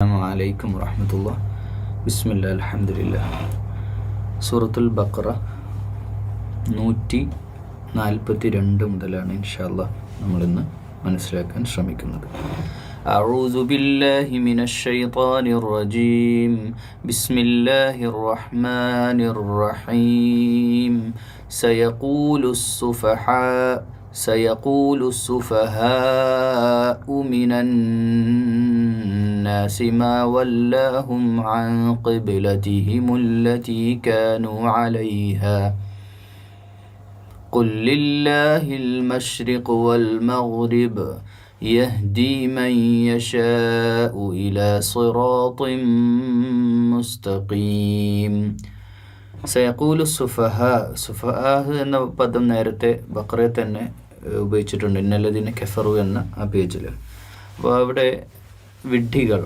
അസ്സലാമു വറഹ്മത്തുള്ളാഹി. ബിസ്മില്ലാഹി അൽഹംദുലില്ലാഹ്. സൂറത്തുൽ ബഖറ 142 മുതലാണ് ഇൻഷാ അല്ലാഹ് നമ്മളിന്ന് മനസ്സിലാക്കാൻ ശ്രമിക്കുന്നത്. അഊദു ബില്ലാഹി മിനശ് ശൈത്വാനിർ റജീം. ബിസ്മില്ലാഹിർ റഹ്മാനിർ റഹീം. سيقول السفهاء من الناس ما ولاهم عن قبلتهم التي كانوا عليها قل لله المشرق والمغرب يهدي من يشاء إلى صراط مستقيم. സയഖൂലു സുഫഹാ എന്ന പദം നേരത്തെ ബഖറയിൽ തന്നെ ഉപയോഗിച്ചിട്ടുണ്ട്, ഇന്നല്ലദീന കഫറു എന്ന ആ പേജിൽ. അപ്പോൾ അവിടെ വിഡ്ഢികൾ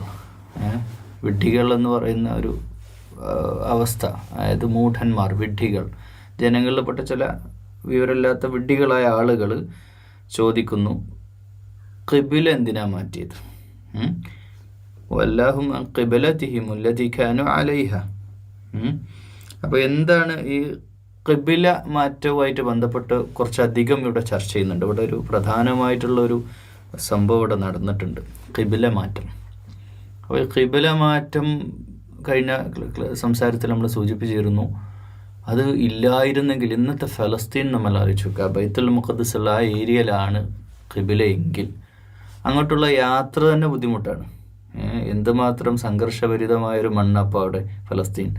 എന്ന് പറയുന്ന ഒരു അവസ്ഥ, അതായത് മൂഢന്മാർ, വിഡ്ഢികൾ, ജനങ്ങളിൽപ്പെട്ട ചില വിവരമില്ലാത്ത വിഡ്ഢികളായ ആളുകൾ ചോദിക്കുന്നു, ഖിബില എന്തിനാ മാറ്റിയത്? വല്ലാഹും അൻ ഖിബലതിഹിം അല്ലതി കാനൂ അലൈഹ. അപ്പോൾ എന്താണ് ഈ ഖിബില മാറ്റവുമായിട്ട് ബന്ധപ്പെട്ട് കുറച്ചധികം ഇവിടെ ചർച്ച ചെയ്യുന്നുണ്ട്. ഇവിടെ ഒരു പ്രധാനമായിട്ടുള്ളൊരു സംഭവം ഇവിടെ നടന്നിട്ടുണ്ട്, ഖിബില മാറ്റം. അപ്പോൾ ഈ ഖിബില മാറ്റം കഴിഞ്ഞ സംസാരത്തിൽ നമ്മൾ സൂചിപ്പിച്ചിരുന്നു. അത് ഇല്ലായിരുന്നെങ്കിൽ ഇന്നത്തെ ഫലസ്തീൻ നമ്മൾ ആലോചിച്ച് നോക്കുക, ബൈത്തുൽ മുഖദ്ദസ് ഉള്ള ആ ഏരിയയിലാണ് ഖിബില എങ്കിൽ അങ്ങോട്ടുള്ള യാത്ര തന്നെ ബുദ്ധിമുട്ടാണ്. എന്തുമാത്രം സംഘർഷഭരിതമായൊരു മണ്ണപ്പോൾ അവിടെ ഫലസ്തീൻ.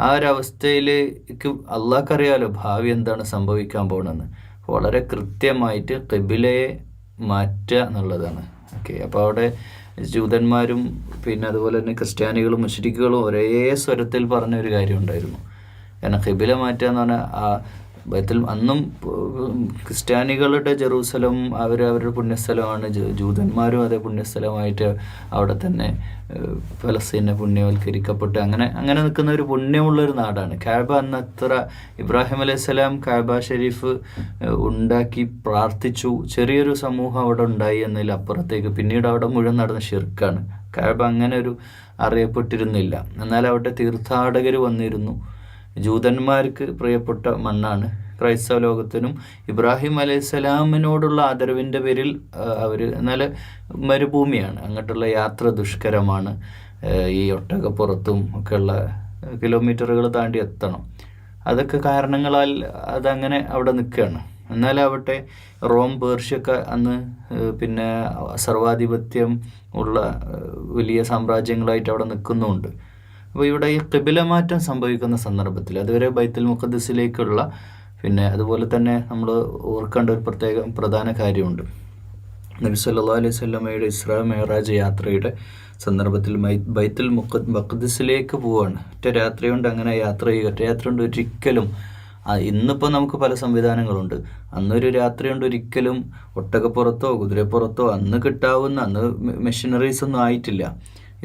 ആ ഒരവസ്ഥയിലേക്ക് അള്ളാഹ്ക്കറിയാലോ ഭാവി എന്താണ് സംഭവിക്കാൻ പോകണമെന്ന്. വളരെ കൃത്യമായിട്ട് ഖിബിലയെ മാറ്റുക എന്നുള്ളതാണ്. ഓക്കെ, അപ്പോൾ അവിടെ ജൂതന്മാരും പിന്നെ അതുപോലെ തന്നെ ക്രിസ്ത്യാനികളും മുശ്രിക്കുകളും ഒരേ സ്വരത്തിൽ പറഞ്ഞൊരു കാര്യം ഉണ്ടായിരുന്നു. കാരണം ഖിബില മാറ്റുക എന്ന് പറഞ്ഞാൽ ബൈത്തുൽ, അന്നും ക്രിസ്ത്യാനികളുടെ ജെറൂസലം അവരുടെ പുണ്യസ്ഥലമാണ്, ജൂതന്മാരും അതേ പുണ്യസ്ഥലമായിട്ട് അവിടെ തന്നെ ഫലസ്തീനെ പുണ്യവൽക്കരിക്കപ്പെട്ട് അങ്ങനെ നിൽക്കുന്ന ഒരു പുണ്യമുള്ളൊരു നാടാണ്. കഅബ അന്നത്ര ഇബ്രാഹിം അലൈഹിസ്സലാം കഅബ ഷരീഫ് ഉണ്ടാക്കി പ്രാർത്ഥിച്ചു, ചെറിയൊരു സമൂഹം അവിടെ ഉണ്ടായി എന്നതിലപ്പുറത്തേക്ക് പിന്നീട് അവിടെ മുഴുവൻ നടന്ന ഷിർക്കാണ്. കഅബ അങ്ങനെ ഒരു അറിയപ്പെട്ടിരുന്നില്ല. എന്നാൽ അവിടെ തീർത്ഥാടകർ വന്നിരുന്നു. ജൂതന്മാർക്ക് പ്രിയപ്പെട്ട മണ്ണാണ്. ക്രൈസ്തവ ലോകത്തിനും ഇബ്രാഹിം അലൈഹിസ്സലാമിനോടുള്ള ആദരവിൻ്റെ പേരിൽ എന്നാൽ മരുഭൂമിയാണ്, അങ്ങോട്ടുള്ള യാത്ര ദുഷ്കരമാണ്. ഈ ഒട്ടകപ്പുറത്തും ഒക്കെയുള്ള കിലോമീറ്ററുകൾ താണ്ടി എത്തണം. അതൊക്കെ കാരണങ്ങളാൽ അതങ്ങനെ അവിടെ നിൽക്കുകയാണ്. എന്നാലാവട്ടെ റോം, പേർഷ്യയൊക്കെ അന്ന് പിന്നെ സർവാധിപത്യം ഉള്ള വലിയ സാമ്രാജ്യങ്ങളായിട്ട് അവിടെ നിൽക്കുന്നുമുണ്ട്. അപ്പോൾ ഇവിടെ ഈ ഖിബില മാറ്റം സംഭവിക്കുന്ന സന്ദർഭത്തിൽ അതുവരെ ബൈത്തുൽ മുഖദ്ദസിലേക്കുള്ള പിന്നെ അതുപോലെ തന്നെ നമ്മൾ ഓർക്കേണ്ട ഒരു പ്രധാന കാര്യമുണ്ട്. നബി സല്ലല്ലാഹു അലൈഹി വസല്ലമയുടെ ഇസ്രാ മിഅ്റാജ് യാത്രയുടെ സന്ദർഭത്തിൽ ബൈത്തുൽ മുഖദ്ദസിലേക്ക് പോവുകയാണ്. ഒറ്റ രാത്രി കൊണ്ട് അങ്ങനെ യാത്ര ചെയ്യുക. ഒറ്റ രാത്രി കൊണ്ട് ഒരിക്കലും, ഇന്നിപ്പോൾ നമുക്ക് പല സംവിധാനങ്ങളുണ്ട്, അന്നൊരു രാത്രി കൊണ്ട് ഒരിക്കലും ഒട്ടകപ്പുറത്തോ കുതിരപ്പുറത്തോ അന്ന് കിട്ടാവുന്ന, അന്ന് മെഷീനറീസ് ഒന്നും ആയിട്ടില്ല,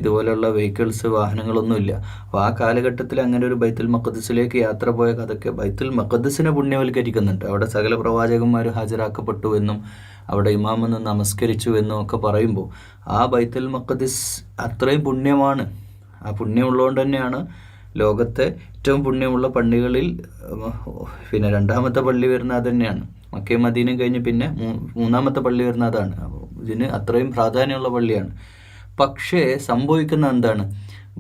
ഇതുപോലെയുള്ള വെഹിക്കിൾസ്, വാഹനങ്ങളൊന്നുമില്ല. അപ്പോൾ ആ കാലഘട്ടത്തിൽ അങ്ങനെ ഒരു ബൈത്തുൽ മഖദ്സിലേക്ക് യാത്ര പോയ കഥയ്ക്ക് ബൈത്തുൽ മഖദ്സിനെ പുണ്യവൽക്കരിക്കുന്നുണ്ട്. അവിടെ സകല പ്രവാചകന്മാർ ഹാജരാക്കപ്പെട്ടു എന്നും അവിടെ ഇമാമെന്ന് നമസ്കരിച്ചു എന്നും ഒക്കെ പറയുമ്പോൾ ആ ബൈത്തുൽ മഖദ്സ് അത്രയും പുണ്യമാണ്. ആ പുണ്യമുള്ളതുകൊണ്ട് തന്നെയാണ് ലോകത്തെ ഏറ്റവും പുണ്യമുള്ള പള്ളികളിൽ പിന്നെ രണ്ടാമത്തെ പള്ളി വരുന്നത് അത് തന്നെയാണ്. മക്കയും മദീനയും കഴിഞ്ഞ് പിന്നെ മൂന്നാമത്തെ പള്ളി വരുന്നത് അതാണ്. ഇതിന് അത്രയും പ്രാധാന്യമുള്ള പള്ളിയാണ്. പക്ഷേ സംഭവിക്കുന്ന എന്താണ്?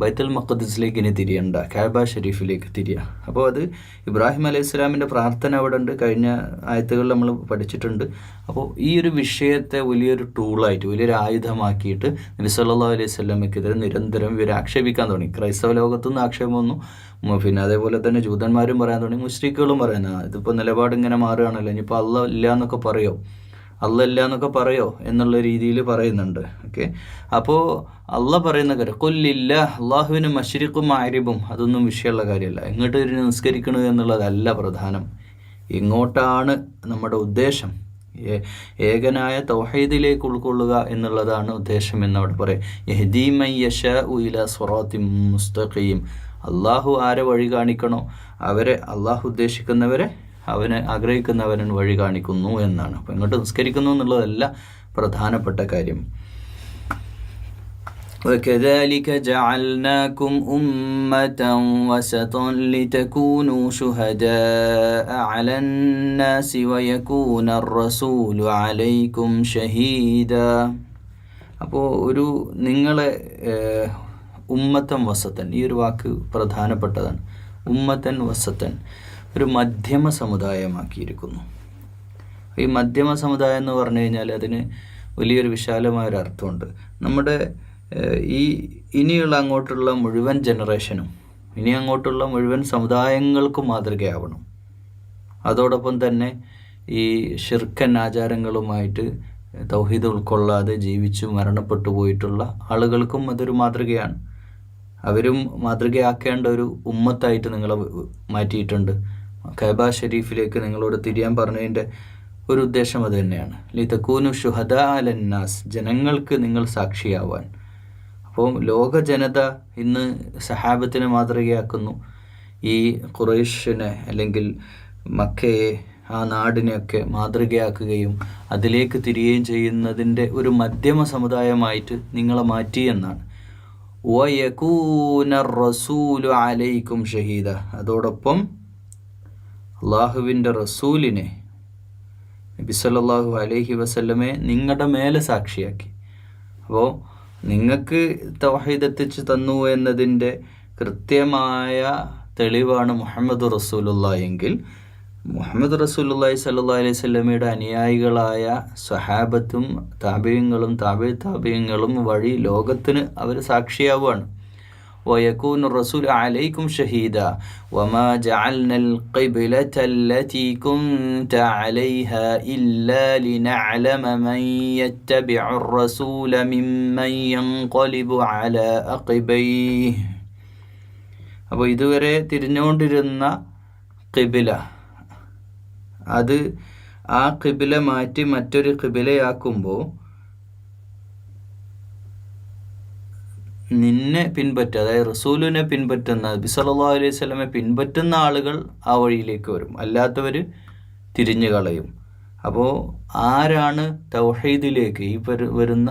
ബൈത്തുൽ മഖദ്സിലേക്ക് ഇനി തിരിയണ്ട, കഅബ ഷരീഫിലേക്ക് തിരിയുക. അപ്പോൾ അത് ഇബ്രാഹിം അലൈഹി സ്വലാമിൻ്റെ പ്രാർത്ഥന അവിടെ ഉണ്ട്, കഴിഞ്ഞ ആയത്തുകളിൽ നമ്മൾ പഠിച്ചിട്ടുണ്ട്. അപ്പോൾ ഈ ഒരു വിഷയത്തെ വലിയൊരു ടൂളായിട്ട്, വലിയൊരു ആയുധമാക്കിയിട്ട് നബി സല്ലല്ലാഹു അലൈഹി വസല്ലമയ്ക്കെതിരെ നിരന്തരം ഇവരെ ആക്ഷേപിക്കാൻ തുടങ്ങി. ക്രൈസ്തവ ലോകത്തുനിന്ന് ആക്ഷേപം വന്നു, പിന്നെ അതേപോലെ തന്നെ ജൂതന്മാരും പറയാൻ തുടങ്ങി, മുശ്രിക്കുകളും പറയാൻ. ഇതിപ്പോൾ നിലപാട് ഇങ്ങനെ മാറുകയാണല്ലോ, ഇനിയിപ്പോൾ അള്ളാഹ് ഇല്ല എന്നൊക്കെ പറയോ എന്നുള്ള രീതിയിൽ പറയുന്നുണ്ട്. ഓക്കെ, അപ്പോൾ അള്ളാഹ് പറയുന്ന കാര്യം ഖുല്ലില്ല, അള്ളാഹുവിന് മശ്രിഖും മഗ്രിബും അതൊന്നും വിഷയമുള്ള കാര്യമല്ല. എങ്ങോട്ട് നിസ്കരിക്കണത് എന്നുള്ളതല്ല പ്രധാനം, ഇങ്ങോട്ടാണ് നമ്മുടെ ഉദ്ദേശം. ഏകനായ തൗഹീദിലേക്ക് ഉൾക്കൊള്ളുക എന്നുള്ളതാണ് ഉദ്ദേശം എന്നവിടെ പറയും. യഹ്ദീ മൻ യശാഉ ഇലാ സിറാത്തിൻ മുസ്തഖീം. അള്ളാഹു ആരെ വഴി കാണിക്കണോ അവരെ, അള്ളാഹു ഉദ്ദേശിക്കുന്നവരെ അവനെ ആഗ്രഹിക്കുന്നവരൻ വഴി കാണിക്കുന്നു എന്നാണ്. അപ്പോൾ ഇങ്ങോട്ട് നിസ്കരിക്കുന്നു എന്നുള്ളതല്ല പ്രധാനപ്പെട്ട കാര്യം. وكذلك جعلناكم أمة وسطا لتكونوا شهداء على الناس ويكون الرسول عليكم شهيدا. അപ്പോൾ നിങ്ങളെ ഉമ്മത്തൻ വസത്തൻ, ഈ ഒരു വാക്ക് പ്രധാനപ്പെട്ടതാണ്. ഉമ്മത്തൻ വസത്തൻ, ഒരു മധ്യമ സമുദായമാക്കിയിരിക്കുന്നു. ഈ മധ്യമ സമുദായം എന്ന് പറഞ്ഞു കഴിഞ്ഞാൽ അതിന് വലിയൊരു വിശാലമായൊരു അർത്ഥമുണ്ട്. നമ്മുടെ ഇനിയുള്ള അങ്ങോട്ടുള്ള മുഴുവൻ ജനറേഷനും, ഇനി അങ്ങോട്ടുള്ള മുഴുവൻ സമുദായങ്ങൾക്കും മാതൃകയാവണം. അതോടൊപ്പം തന്നെ ഈ ഷിർക്കൻ ആചാരങ്ങളുമായിട്ട് തൗഹീദ് ഉൾക്കൊള്ളാതെ ജീവിച്ചു മരണപ്പെട്ടു പോയിട്ടുള്ള ആളുകൾക്കും അതൊരു മാതൃകയാണ്. അവരും മാതൃകയാക്കേണ്ട ഒരു ഉമ്മത്തായിട്ട് നിങ്ങളെ മാറ്റിയിട്ടുണ്ട്. കഅബ ഷരീഫിലേക്ക് നിങ്ങളോട് തിരിയാൻ പറഞ്ഞതിൻ്റെ ഒരു ഉദ്ദേശം അത് തന്നെയാണ്. ലിതകൂനു ശുഹദാ അലന്നാസ്, ജനങ്ങൾക്ക് നിങ്ങൾ സാക്ഷിയാവാൻ. അപ്പോൾ ലോക ജനത ഇന്ന് സഹാബത്തിനെ മാതൃകയാക്കുന്നു. ഈ ഖുറൈഷിനെ അല്ലെങ്കിൽ മക്കയെ, ആ നാടിനെയൊക്കെ മാതൃകയാക്കുകയും അതിലേക്ക് തിരിയുകയും ചെയ്യുന്നതിൻ്റെ ഒരു മധ്യമ സമുദായമായിട്ട് നിങ്ങളെ മാറ്റി എന്നാണ്. വയകൂന റസൂലു അലൈക്കും ഷഹീദ, അതോടൊപ്പം അള്ളാഹുവിൻ്റെ റസൂലിനെ, നബി സല്ലല്ലാഹു അലൈഹി വസല്ലമെ നിങ്ങളുടെ മേലെ സാക്ഷിയാക്കി. അപ്പോൾ നിങ്ങൾക്ക് തൗഹീദ് എത്തിച്ചു തന്നു എന്നതിൻ്റെ കൃത്യമായ തെളിവാണ് മുഹമ്മദ് റസൂലുള്ളാഹി എങ്കിൽ, മുഹമ്മദ് റസൂലുള്ളാഹി സല്ലല്ലാഹു അലൈഹി വസല്ലമയുടെ അനുയായികളായ സ്വഹാബത്തും താബിഈങ്ങളും താബിഈങ്ങളും വഴി ലോകത്തിന് അവർ സാക്ഷിയാവുകയാണ്. ويكون الرسول عليكم شهيدا وما جعلنا القبلة التي كنت عليها إلا لنعلم من يتبع الرسول ممن ينقلب على عقبيه. അപ്പോൾ ഇതുവരെ തിരിഞ്ഞുകൊണ്ടിരുന്ന ഖിബില, അത് ആ ഖിബില മാറ്റി മറ്റൊരു ഖിബിലയാക്കുമ്പോൾ നിന്നെ പിൻപറ്റുക, അതായത് റസൂലിനെ പിൻപറ്റുന്ന, നബി സല്ലല്ലാഹു അലൈഹി വസല്ലമയെ പിൻപറ്റുന്ന ആളുകൾ ആ വഴിയിലേക്ക് വരും, അല്ലാത്തവർ തിരിഞ്ഞു കളയും. അപ്പോൾ ആരാണ് തൗഹീദിലേക്ക്, ഈ വരുന്ന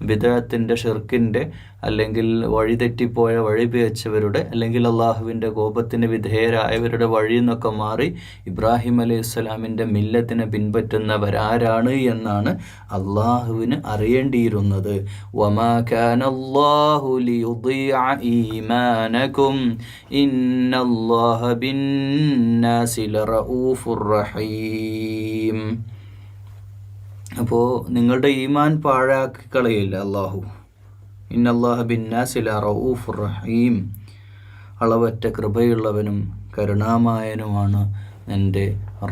ബിദ്അത്തിൻ്റെ, ഷിർക്കിൻ്റെ, അല്ലെങ്കിൽ വഴിതെറ്റിപ്പോയ, വഴി പിഴച്ചവരുടെ, അല്ലെങ്കിൽ അള്ളാഹുവിൻ്റെ കോപത്തിന് വിധേയരായവരുടെ വഴിയിൽ നിന്നൊക്കെ മാറി ഇബ്രാഹിം അലൈഹിസ്സലാമിൻ്റെ മില്ലത്തിനെ പിൻപറ്റുന്നവരാരാണ് എന്നാണ് അള്ളാഹുവിന് അറിയേണ്ടിയിരുന്നത്. വമാ കാനല്ലാഹു ലിയുദിഅ ഈമാനകും ഇന്നല്ലാഹ ബിന്നാസി ലറഊഫുർ റഹീം. അപ്പോൾ നിങ്ങളുടെ ഈമാൻ പാഴാക്കി കളയില്ല അള്ളാഹു. ഇന്നല്ലാഹ ബിന്നാസി ലറഊഫുർ റഹീം, അളവറ്റ കൃപയുള്ളവനും കരുണാമയനുമാണ് എൻ്റെ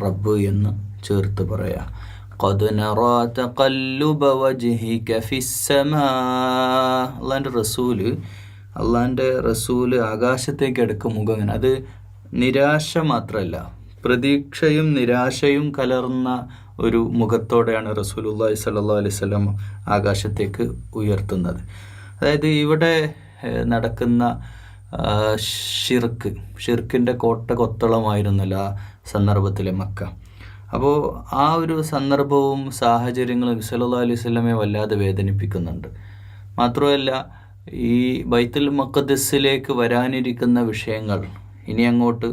റബ്ബ് എന്ന് ചേർത്ത് പറയാം. ഖദ് നറാ തഖല്ലുബ വജ്ഹിക ഫിസ്സമാ, അള്ളാൻ്റെ റസൂല് ആകാശത്തേക്ക് എടുക്കും മുഖം. അത് നിരാശ മാത്രമല്ല, പ്രതീക്ഷയും നിരാശയും കലർന്ന ഒരു മുഖത്തോടെയാണ് റസൂലുള്ളാഹി സ്വല്ലല്ലാഹു അലൈഹി വസല്ലം ആകാശത്തേക്ക് ഉയർത്തുന്നത്. അതായത് ഇവിടെ നടക്കുന്ന ഷിർക്കിൻ്റെ കോട്ട കൊത്തളമായിരുന്നല്ലോ ആ സന്ദർഭത്തിലെ മക്ക. അപ്പോൾ ആ ഒരു സന്ദർഭവും സാഹചര്യങ്ങളും നബി സല്ലല്ലാഹു അലൈഹി വസല്ലമയെ വല്ലാതെ വേദനിപ്പിക്കുന്നുണ്ട്. മാത്രമല്ല, ഈ ബൈത്തുൽ മഖ്ദിസിലേക്ക് വരാനിരിക്കുന്ന വിഷയങ്ങൾ ഇനി അങ്ങോട്ട്,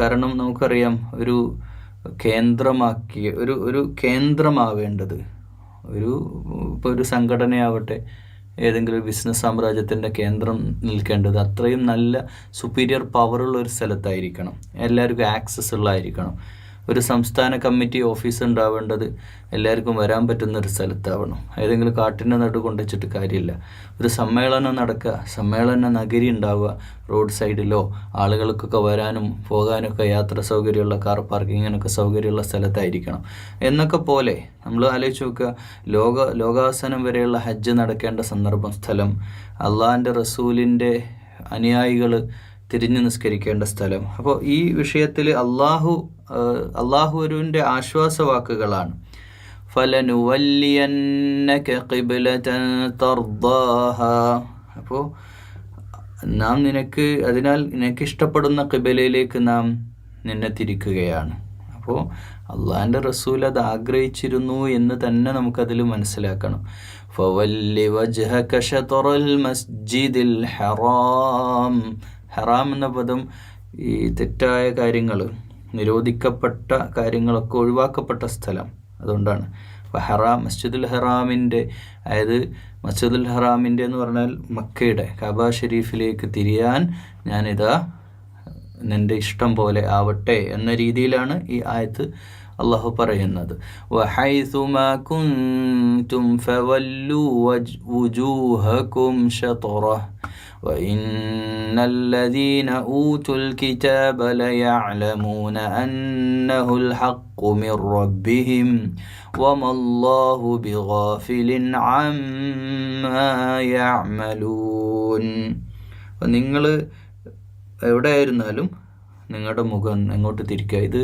കാരണം നമുക്കറിയാം ഒരു കേന്ദ്രമാക്കിയ ഒരു കേന്ദ്രമാവേണ്ടത്, ഇപ്പോൾ ഒരു സംഘടനയാവട്ടെ, ഏതെങ്കിലും ബിസിനസ് സാമ്രാജ്യത്തിൻ്റെ കേന്ദ്രം നിൽക്കേണ്ടത് അത്രയും നല്ല സുപ്പീരിയർ പവറുള്ള ഒരു സ്ഥലത്തായിരിക്കണം, എല്ലാവർക്കും ആക്സസ് ഉള്ളതായിരിക്കണം. ഒരു സംസ്ഥാന കമ്മിറ്റി ഓഫീസ് ഉണ്ടാവേണ്ടത് എല്ലാവർക്കും വരാൻ പറ്റുന്നൊരു സ്ഥലത്താവണം. ഏതെങ്കിലും കാട്ടിൻ്റെ നടു കൊണ്ടുവച്ചിട്ട് കാര്യമില്ല. ഒരു സമ്മേളനം നടക്കുക, സമ്മേളന നഗരി ഉണ്ടാവുക റോഡ് സൈഡിലോ, ആളുകൾക്കൊക്കെ വരാനും പോകാനൊക്കെ യാത്ര സൗകര്യമുള്ള, കാർ പാർക്കിങ്ങിനൊക്കെ സൗകര്യമുള്ള സ്ഥലത്തായിരിക്കണം എന്നൊക്കെ പോലെ നമ്മൾ ആലോചിച്ച് നോക്കുക. ലോകാവസാനം വരെയുള്ള ഹജ്ജ് നടക്കേണ്ട സന്ദർഭം, സ്ഥലം, അള്ളാഹിൻ്റെ റസൂലിൻ്റെ അനുയായികൾ തിരിഞ്ഞു നിസ്കരിക്കേണ്ട സ്ഥലം. അപ്പോൾ ഈ വിഷയത്തിൽ അള്ളാഹുവിൻ്റെ ആശ്വാസവാക്കുകളാണ്. ഫലനുവല്ലിയന്നക ഖിബ്ലതൻ തർദാഹ, അപ്പോൾ നാം അതിനാൽ നിനക്ക് ഇഷ്ടപ്പെടുന്ന ഖിബലയിലേക്ക് നാം നിന്നെ തിരിക്കുകയാണ്. അപ്പോൾ അള്ളാഹിൻ്റെ റസൂൽ അത് ആഗ്രഹിച്ചിരുന്നു എന്ന് തന്നെ നമുക്കതിൽ മനസ്സിലാക്കണം. ഫവല്ലി വജ്ഹക ശത്റൽ മസ്ജിദിൽ ഹറാം. ഹറാം എന്ന പദം ഈ തെറ്റായ കാര്യങ്ങൾ, നിരോധിക്കപ്പെട്ട കാര്യങ്ങളൊക്കെ ഒഴിവാക്കപ്പെട്ട സ്ഥലം, അതുകൊണ്ടാണ്. അപ്പോൾ ഹറാം, മസ്ജിദുൽ ഹറാമിൻ്റെ, അതായത് മസ്ജിദുൽ ഹറാമിൻ്റെ എന്ന് പറഞ്ഞാൽ മക്കയുടെ കഅബ ഷരീഫിലേക്ക് തിരിയാൻ ഞാനിതാ നിൻ്റെ ഇഷ്ടം പോലെ ആവട്ടെ എന്ന രീതിയിലാണ് ഈ ആയത്ത് അള്ളാഹു പറയുന്നത്. വഹൈസുമാ കുൻതും ഫവല്ലു വുജൂഹകും ശത്റഹ് വഇന്നല്ലദീന ഊതുൽ കിതാബ ലയഅലമൂന അന്നഹുൽ ഹഖ്ഖു മിർ റബ്ബിഹിം വമല്ലാഹു ബിഗാഫിലിൻ അമ്മാ യഅമലൂൻ. അപ്പോൾ നിങ്ങൾ എവിടെയായിരുന്നാലും നിങ്ങളുടെ മുഖം എങ്ങോട്ട് തിരിക്കുക. ഇത്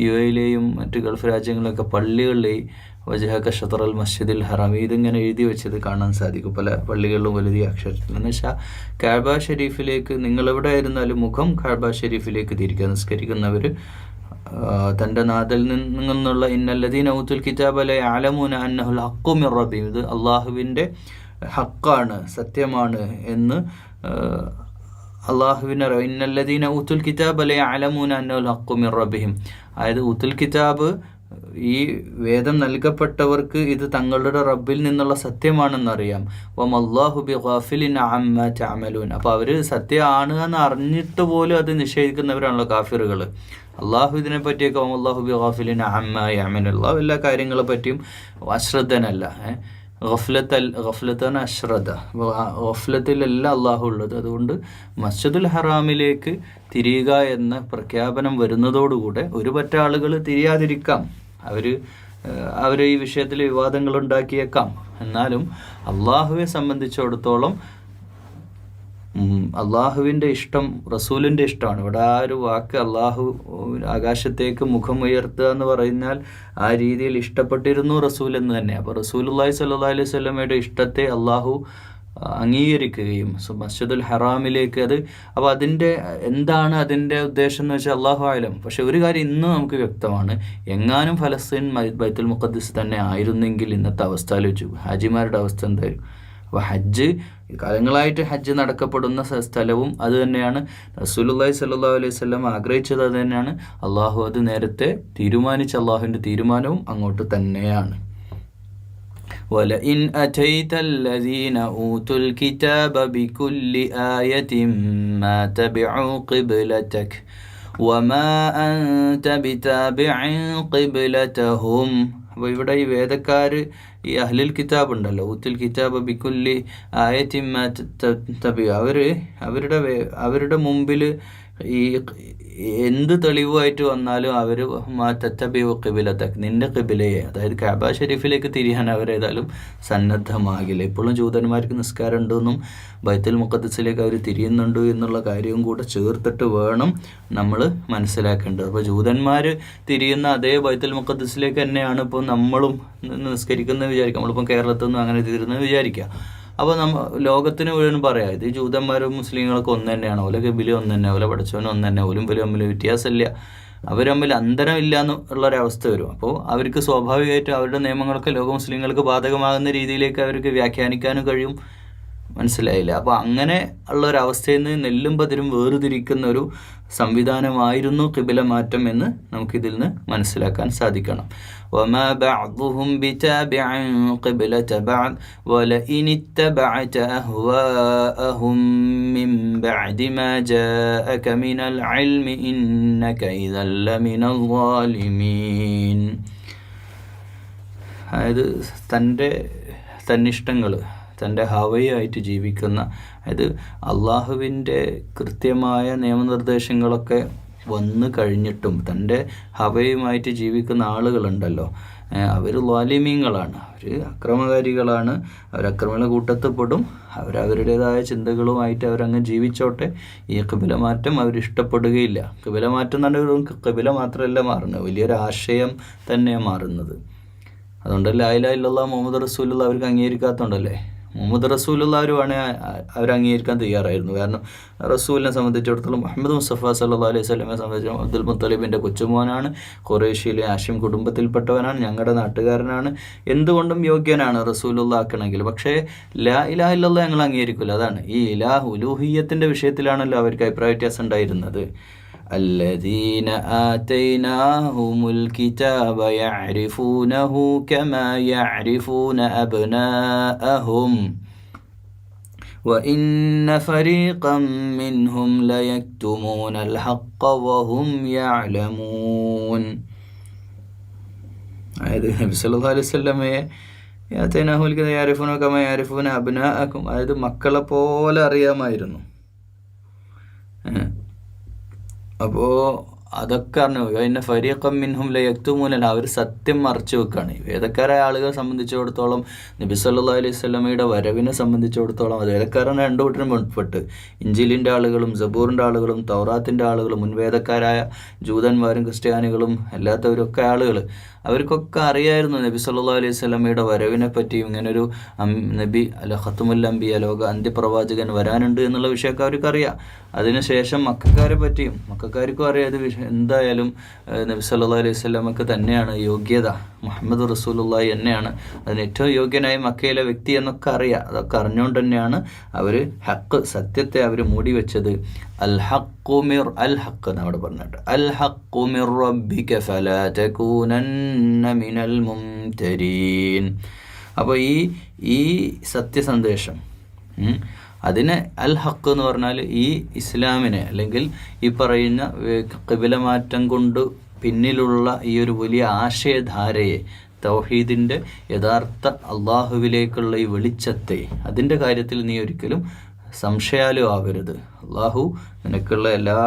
യുഎയിലെയും മറ്റ് ഗൾഫ് രാജ്യങ്ങളിലൊക്കെ പള്ളികളിലെയും വജ്ഹക ഷത്റൽ മസ്ജിദിൽ ഹറാം ഇതിങ്ങനെ എഴുതി വെച്ചത് കാണാൻ സാധിക്കും പല പള്ളികളിലും വലിയ അക്ഷരത്തിൽ. എന്ന് വെച്ചാൽ കഅബ ഷരീഫിലേക്ക് നിങ്ങളെവിടെ ആയിരുന്നാലും മുഖം കഅബ ഷരീഫിലേക്ക് തിരിക്കുക. നിസ്കരിക്കുന്നവർ തൻ്റെ നാദിൽ നിന്നുള്ള ഇന്നല്ലദീന ഊതുൽ കിതാബ ലയഅലമൂന അന്നഹുൽ ഹഖ്ഖു മിർ റബ്ബിഹിം, ഇത് അള്ളാഹുവിൻ്റെ ഹക്കാണ്, സത്യമാണ് എന്ന് അള്ളാഹുവിനെ ഇന്നല്ലദീന ഊതുൽ കിതാബ ലയഅലമൂന അന്നഹുൽ ഹഖ്ഖു മിർ റബ്ബിഹിം, അതായത് ഊതുൽ കിതാബ് ഈ വേദം നൽകപ്പെട്ടവർക്ക് ഇത് തങ്ങളുടെ റബ്ബിൽ നിന്നുള്ള സത്യമാണെന്നറിയാം. വമല്ലാഹു ബിഗാഫിലിൻ അമ്മാ തഅമലൂൻ. അപ്പോൾ അവർ സത്യമാണ് എന്ന് അറിഞ്ഞിട്ട് പോലും അത് നിഷേധിക്കുന്നവരാണല്ലോ കാഫിറുകൾ. അള്ളാഹു ഇതിനെ പറ്റിയൊക്കെ വമല്ലാഹു ബിഗാഫിലിൻ അമ്മാ യഅമലൂൻ, അള്ളാഹു എല്ലാ കാര്യങ്ങളെ പറ്റിയും അശ്രദ്ധനല്ല. ഗഫ്ലത്താണ് അശ്രദ്ധ. ഗഫ്ലത്തിലല്ല അള്ളാഹു ഉള്ളത്. അതുകൊണ്ട് മസ്ജിദുൽ ഹറാമിലേക്ക് തിരിയുക എന്ന പ്രഖ്യാപനം വരുന്നതോടുകൂടെ ഒരു പറ്റ ആളുകൾ തിരിയാതിരിക്കാം, അവർ ഈ വിഷയത്തിൽ വിവാദങ്ങൾ ഉണ്ടാക്കിയേക്കാം. എന്നാലും അള്ളാഹുവെ സംബന്ധിച്ചിടത്തോളം അള്ളാഹുവിൻ്റെ ഇഷ്ടം റസൂലിൻ്റെ ഇഷ്ടമാണ്. ഇവിടെ ആ ഒരു വാക്ക് അള്ളാഹു ആകാശത്തേക്ക് മുഖം ഉയർത്തുക എന്ന് പറഞ്ഞാൽ ആ രീതിയിൽ ഇഷ്ടപ്പെട്ടിരുന്നു റസൂൽ എന്ന് തന്നെ. അപ്പോൾ റസൂലുള്ളാഹി സ്വല്ലല്ലാഹു അലൈഹി വസല്ലമയുടെ ഇഷ്ടത്തെ അള്ളാഹു അംഗീകരിക്കുകയും മസ്ജിദുൽ ഹറാമിലേക്ക് അപ്പോൾ എന്താണ് അതിൻ്റെ ഉദ്ദേശം എന്ന് വെച്ചാൽ അള്ളാഹു ആലം. പക്ഷെ ഒരു കാര്യം ഇന്നും നമുക്ക് വ്യക്തമാണ്, എങ്ങാനും ഫലസ്തീൻ ബൈത്തുൽ മുഖദ്ദിസ് തന്നെ ആയിരുന്നെങ്കിൽ ഇന്നത്തെ അവസ്ഥ ആലോചിച്ചു ഹാജിമാരുടെ അവസ്ഥ എന്തായിരുന്നു. അപ്പോൾ ഹജ്ജ് കാലങ്ങളായിട്ട് ഹജ്ജ് നടക്കപ്പെടുന്ന സ്ഥലവും അത് തന്നെയാണ്. റസൂലുള്ളാഹി സ്വല്ലല്ലാഹു അലൈഹി വസല്ലം ആഗ്രഹിച്ചത് അത് തന്നെയാണ്. അള്ളാഹു അത് നേരത്തെ തീരുമാനിച്ച അള്ളാഹുവിൻ്റെ തീരുമാനവും അങ്ങോട്ട് തന്നെയാണ്. وَلَئِنْ أَتَيْتَ الَّذِينَ أُوتُوا الْكِتَابَ بِكُلِّ آيَةٍ مَا تَبِعُوا قِبْلَتَكَ وَمَا أَنْتَ بِتَابِعٍ قِبْلَتَهُمْ. അപ്പോൾ ഇവിടെ ഈ വേദക്കാർ, ഈ അഹ്ലുൽ കിതാബ് ഉണ്ടല്ലോ, ഊത്തുൽ കിതാബ് ബിക്കുല്ലി ആയത്തിൻ മാ തബിഉ, അവരുടെ മുമ്പിൽ ഈ എന്ത് തെളിവുമായിട്ട് വന്നാലും അവർ തത്തബിഉ ഖിബ്ലതക്, നിൻ്റെ ഖിബ്ലയെ, അതായത് കഅബ ഷരീഫിലേക്ക് തിരിയാൻ അവരേതായാലും സന്നദ്ധമാകില്ല. ഇപ്പോഴും ജൂതന്മാർക്ക് നിസ്കാരം ഉണ്ടെന്നും ബൈത്തുൽ മുഖദ്ദിസിലേക്ക് അവർ തിരിയുന്നുണ്ട് എന്നുള്ള കാര്യവും കൂടെ ചേർത്തിട്ട് വേണം നമ്മൾ മനസ്സിലാക്കേണ്ടത്. അപ്പോൾ ജൂതന്മാർ തിരിയുന്ന അതേ ബൈത്തുൽ മുഖദ്ദിസിലേക്ക് തന്നെയാണ് ഇപ്പോൾ നമ്മളും നിസ്കരിക്കുന്നത് വിചാരിക്കുക. നമ്മളിപ്പം കേരളത്തിൽ നിന്നും അങ്ങനെ തിരുന്നത് വിചാരിക്കുക. അപ്പോൾ ലോകത്തിന് മുഴുവൻ പറയാം ഇത് ജൂതന്മാരും മുസ്ലിങ്ങളൊക്കെ ഒന്ന് തന്നെയാണ്, ഓല ഗബിലും ഒന്ന് തന്നെ, ഓല പഠിച്ചവനും ഒന്ന് തന്നെ, ഓലും പോലും തമ്മിൽ വ്യത്യാസമില്ല, അവർ തമ്മിൽ അന്തരമില്ല എന്നുള്ളൊരവസ്ഥ വരും. അപ്പോൾ അവർക്ക് സ്വാഭാവികമായിട്ടും അവരുടെ നിയമങ്ങളൊക്കെ ലോക മുസ്ലിങ്ങൾക്ക് ബാധകമാകുന്ന രീതിയിലേക്ക് അവർക്ക് വ്യാഖ്യാനിക്കാനും കഴിയും. മനസ്സിലായില്ല? അപ്പോൾ അങ്ങനെ ഉള്ളൊരവസ്ഥയിൽ നിന്ന് നെല്ലും പതിരും വേർതിരിക്കുന്ന ഒരു സംവിധാനമായിരുന്നു ഖിബ്ല മാറ്റം എന്ന് നമുക്കിതിൽ നിന്ന് മനസ്സിലാക്കാൻ സാധിക്കണം. وما بعضهم بتابع قبلة بعض ولئن اتبعت أهواءهم من بعد ما جاءك من العلم إنك إذا لمن الظالمين. അതായത് തന്നിഷ്ടങ്ങൾ, തൻ്റെ ഹവയായിട്ട് ജീവിക്കുന്ന, അതായത് അള്ളാഹുവിൻ്റെ കൃത്യമായ നിയമനിർദ്ദേശങ്ങളൊക്കെ വന്നു കഴിഞ്ഞിട്ടും തൻ്റെ ഹവയുമായിട്ട് ജീവിക്കുന്ന ആളുകളുണ്ടല്ലോ, അവർ ലാലിമീങ്ങളാണ്, അവർ അക്രമകാരികളാണ്, അവരക്രമങ്ങളുടെ കൂട്ടത്തിൽപ്പെടും. അവരവരുടേതായ ചിന്തകളുമായിട്ട് അവരങ്ങ് ജീവിച്ചോട്ടെ. ഈ ഖിബ്ല മാറ്റം അവരിഷ്ടപ്പെടുകയില്ല. ഖിബ്ല മാറ്റം എന്ന് പറഞ്ഞാൽ ഖിബ്ല മാത്രമല്ല മാറുന്നത്, വലിയൊരു ആശയം തന്നെയാണ് മാറുന്നത്. അതുകൊണ്ട് ലാ ഇലാഹ ഇല്ലല്ലാഹ് മുഹമ്മദ് റസൂലുള്ളാഹി അവർക്ക് അംഗീകരിക്കാത്തതുകൊണ്ടല്ലേ മുഹമ്മദ് റസൂലുള്ളാഹുവാണ് അവർ അംഗീകരിക്കാൻ തയ്യാറായിരുന്നു. കാരണം റസൂലിനെ സംബന്ധിച്ചിടത്തോളം മുഹമ്മദ് മുസ്തഫ സല്ലല്ലാഹു അലൈഹി വസല്ലമയെ സംബന്ധിച്ചിടത്തോളം അബ്ദുൽ മുത്തലിബിൻ്റെ കൊച്ചുമോനാണ്, ഖുറൈശിയിലെ ഹാഷിം കുടുംബത്തിൽപ്പെട്ടവനാണ്, ഞങ്ങളുടെ നാട്ടുകാരനാണ്, എന്തുകൊണ്ടും യോഗ്യനാണ് റസൂലുള്ളാഹ് ആക്കണമെങ്കിൽ. പക്ഷേ ലാ ഇലാഹ ഇല്ലല്ലാഹ് ഞങ്ങൾ അംഗീകരിക്കില്ല. അതാണ് ഈ ഇലാഹ് ഉലൂഹിയ്യത്തിൻ്റെ വിഷയത്തിലാണല്ലോ അവർക്ക് അഭിപ്രായ വ്യത്യാസം ഉണ്ടായിരുന്നത്. الذين آتيناهم الكتاب يعرفونه كما يعرفون أبناءهم وإن فريقا منهم ليكتمون الحق وهم يعلمون. അതായത് നബി സല്ലല്ലാഹു അലൈഹി വസല്ലമയെ ആതൈനാഹുൽ കിതാബ യഅരിഫൂന കമാ യഅരിഫൂന അബ്നാഅക്കും, അതായത് മക്കളെ പോലെ അറിയാമായിരുന്നു. അപ്പോൾ അതൊക്കെ അറിഞ്ഞു. അതിൻ്റെ ഫരീഖം മിൻഹും ലയക്തുമൂന, അവർ സത്യം മറച്ചു വെക്കുകയാണ്. വേദക്കാരായ ആളുകളെ സംബന്ധിച്ചിടത്തോളം നബി സല്ലല്ലാഹു അലൈഹി വസല്ലമയുടെ വരവിനെ സംബന്ധിച്ചിടത്തോളം അത് വേദക്കാരാണ് രണ്ടു കൂട്ടരും മുൻപെട്ട്. ഇഞ്ചിലിൻ്റെ ആളുകളും സബൂറിൻ്റെ ആളുകളും തൗറാത്തിൻ്റെ ആളുകളും മുൻവേദക്കാരായ ജൂതന്മാരും ക്രിസ്ത്യാനികളും അല്ലാത്തവരൊക്കെ ആളുകൾ, അവർക്കൊക്കെ അറിയായിരുന്നു നബി സല്ലല്ലാഹു അലൈഹി വസല്ലമയുടെ വരവിനെ പറ്റിയും ഇങ്ങനൊരു നബി അല്ല ഖത്തുമുൽ അംബിയ, ലോക അന്ത്യപ്രവാചകൻ വരാനുണ്ട് എന്നുള്ള വിഷയമൊക്കെ അവർക്കറിയാം. അതിനുശേഷം മക്കൾക്കാർക്കും അറിയാം ഇത് എന്തായാലും നബി സല്ലല്ലാഹു അലൈഹി വസല്ലമക്ക് തന്നെയാണ് യോഗ്യത, മുഹമ്മദ് റസൂലുള്ളാഹി തന്നെയാണ് അതിന് ഏറ്റവും യോഗ്യനായ മക്കയിലെ വ്യക്തി എന്നൊക്കെ അറിയാം. അതൊക്കെ അറിഞ്ഞുകൊണ്ട് തന്നെയാണ് അവർ ഹക്ക്, സത്യത്തെ അവർ മൂടി വെച്ചത്. അൽ ഹഖ് എന്നവിടെ പറഞ്ഞിട്ട് അൽ ഹഖ് മിർ റബ്ബിക ഫലാ തകൂനന്ന മിനൽ മുംതരീൻ. അപ്പോൾ ഈ സത്യസന്ദേശം, അതിനെ അൽ ഹഖ് എന്ന് പറഞ്ഞാൽ ഈ ഇസ്ലാമിനെ അല്ലെങ്കിൽ ഈ പറയുന്ന ഖിബല മാറ്റം കൊണ്ട് പിന്നിലുള്ള ഈ ഒരു വലിയ ആശയധാരയെ, തൗഹീദിൻ്റെ യഥാർത്ഥ അള്ളാഹുവിലേക്കുള്ള ഈ വെളിച്ചത്തെ, അതിൻ്റെ കാര്യത്തിൽ നീ ഒരിക്കലും സംശയാലും ആകരുത്. അള്ളാഹു നിനക്കുള്ള എല്ലാ